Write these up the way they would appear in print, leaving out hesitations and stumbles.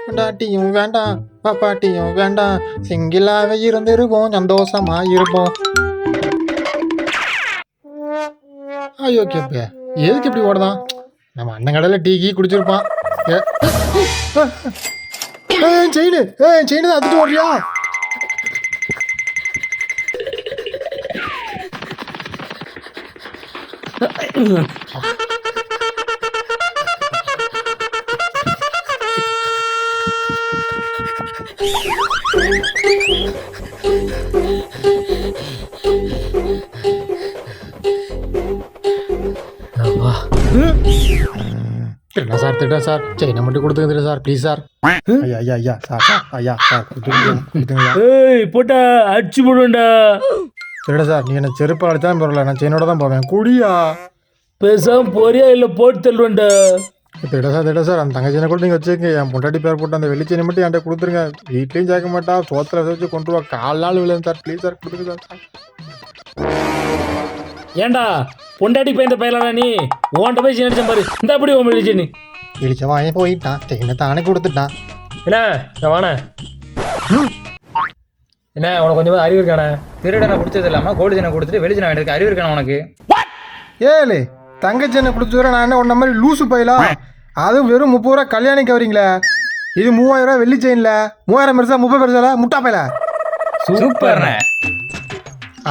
பொண்டாட்டியும் வேண்டாம் பாப்பாட்டியும் வேண்டாம், சிங்கிளாவே இருந்திருப்போம், சந்தோஷமா இருப்போம். ஐயோ கேப்ப எதுக்கு இப்படி ஓடுதான்? நம்ம அண்ணன் கடையில் டீ கீ குடிச்சிருப்பான். செயின் செயின் தான் அதுட்டு ஓடுறியா? திட்டா சார் திட்டா சார், செயினை மட்டும் கொடுத்துங்க சார் ப்ளீஸ் சார். ஐயா ஐயா ஐயா சார் சார் ஐயா சார் கொடுத்துங்க. ஏய் போட்டா அடிச்சு போடுவேன்டா. திட்டா சார், நீ என்ன செருப்பு அடிச்சாலும் பரவாயில்ல, நான் செயினோட தான் போவேன். குடியா பேசாம போறியா இல்லை போட்டு தள்ளுவேன்டா. திட்டா சார் அந்த தங்கச்சினை கூட நீங்கள் வச்சுக்கங்க. என் பொண்டாட்டி பேர் போட்டு அந்த வெள்ளிச்செயினை மட்டும் என்கிட்ட கொடுத்துருங்க. வீட்லேயும் சேர்க்க மாட்டா, சோத்தில் வச்சு கொண்டு வா, 4 நாள் விழுந்து சார் ப்ளீஸ் சார் கொடுத்துருங்க சார். ஏண்டா பொண்டாட்டி பையன் பையலாடா நீ? ஓன்ட்ட போய் சீனடிச்சேன் பாரு, இந்த அப்படி உன் வெளிச்சேன்னு இடிச்சவன் வாங்கி போயிட்டான், செயினை தானே கொடுத்துட்டான். என்ன வாண என்ன உனக்கு கொஞ்சமாக அறிவு இருக்கானே? திருடனை பிடிச்சது இல்லாமல் கோல்டு செயினை கொடுத்துட்டு வெளிச்சனை வேண்டியதுக்கு அறிவு இருக்கானே உனக்கு? ஏழு தங்கச்செயினை கொடுத்து நான் என்ன உன்ன மாதிரி லூசு போயிலாம்? அதுவும் வெறும் 30 ரூபா கல்யாணிக்கு வரீங்களே. இது 3000 ரூபா வெள்ளி செயின்ல, 3000 பெருசா 30 பெருசா முட்டா பையல. சூப்பர்ண்ணே.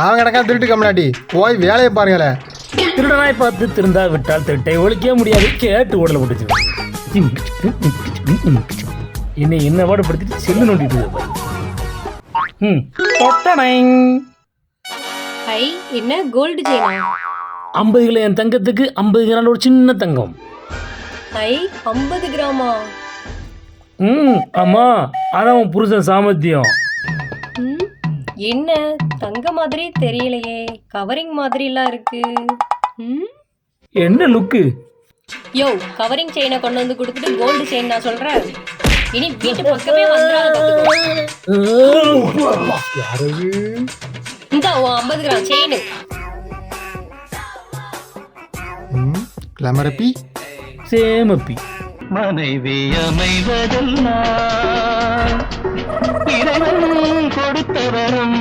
அவன் கிடக்கா திருட்டு கம்னாடி, போய் வேலையை பாருங்களேன். திருடனாய் பார்த்து திருந்தா விட்டால் திருட்டை ஒழிக்க முடியாது, கேட்டு ஓடல போட்டுச்சு. என்னை என்ன பாடுபடுத்திட்டு செல்லு நோண்டிட்டு என்ன கோல்டு செயினா? 50 கிலோ என் தங்கத்துக்கு 50 கிராம் ஒரு சின்ன தங்கம். 50 கிராமா? ஆமா, அதான் உன் புருஷன் சாமர்த்தியம். என்ன தங்க மாதிரி தெரியலையே, கவரிங் மாதிரி எல்லாம் இருக்கு. என்ன லுக்கு? யோ, கவரிங் செயினை கொண்டு வந்து கொடுத்துட்டு கோல்டு செயின் நான் சொல்றேன். இனி வீட்டு பக்கமே வந்துடாத. இந்த 50 கிராம் செயின். கிளமரப்பி சேமப்பி. மனைவி அமைவதெல்லாம் இறைவன் கொடுத்தவரும்